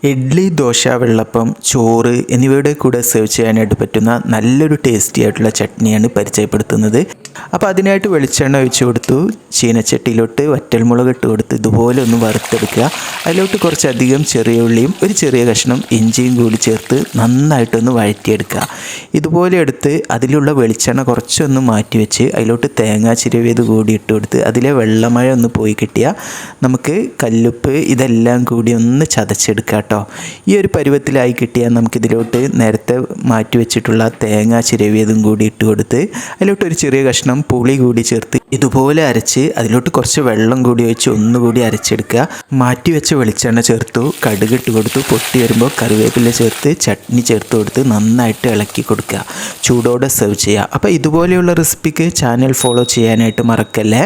ഇഡ്ഡലി, ദോശ, വെള്ളപ്പം, ചോറ് എന്നിവയുടെ കൂടെ സെർവ് ചെയ്യാനായിട്ട് പറ്റുന്ന നല്ലൊരു ടേസ്റ്റി ആയിട്ടുള്ള ചട്നിയാണ് പരിചയപ്പെടുത്തുന്നത്. അപ്പോൾ അതിനായിട്ട് വെളിച്ചെണ്ണ ഒഴിച്ച് കൊടുത്തു. ചീനച്ചട്ടിയിലോട്ട് വറ്റൽമുളക് ഇട്ട് കൊടുത്ത് ഇതുപോലെ ഒന്ന് വറുത്തെടുക്കുക. അതിലോട്ട് കുറച്ചധികം ചെറിയ ഉള്ളിയും ഒരു ചെറിയ കഷ്ണം ഇഞ്ചിയും കൂടി ചേർത്ത് നന്നായിട്ടൊന്ന് വഴറ്റിയെടുക്കുക. ഇതുപോലെ എടുത്ത് അതിലുള്ള വെളിച്ചെണ്ണ കുറച്ചൊന്ന് മാറ്റി വെച്ച് അതിലോട്ട് തേങ്ങ ചിരവിയത് കൂടി ഇട്ട് കൊടുത്ത് അതിലെ വെള്ളമഴ ഒന്ന് പോയി കിട്ടിയാൽ നമുക്ക് കല്ലുപ്പ് ഇതെല്ലാം കൂടി ഒന്ന് ചതച്ചെടുക്കാം കേട്ടോ. ഈ ഒരു പരുവത്തിലായി കിട്ടിയാൽ നമുക്കിതിലോട്ട് നേരത്തെ മാറ്റി വെച്ചിട്ടുള്ള തേങ്ങ ചിരവിയതും കൂടി ഇട്ട് കൊടുത്ത് അതിലോട്ട് ഒരു ചെറിയ കഷ്ണം പുളി കൂടി ചേർത്ത് ഇതുപോലെ അരച്ച് അതിലോട്ട് കുറച്ച് വെള്ളം കൂടി ഒഴിച്ച് ഒന്നുകൂടി അരച്ചെടുക്കുക. മാറ്റി വെച്ച വെളിച്ചെണ്ണ ചേർത്തു, കടുക് ഇട്ട് കൊടുത്തു. പൊട്ടി വരുമ്പോൾ കറിവേപ്പില ചേർത്ത് ചട്നി ചേർത്ത് കൊടുത്ത് നന്നായിട്ട് ഇളക്കി കൊടുക്കുക. ചൂടോടെ സെർവ് ചെയ്യുക. അപ്പോൾ ഇതുപോലെയുള്ള റെസിപ്പിക്ക് ചാനൽ ഫോളോ ചെയ്യാനായിട്ട് മറക്കല്ലേ.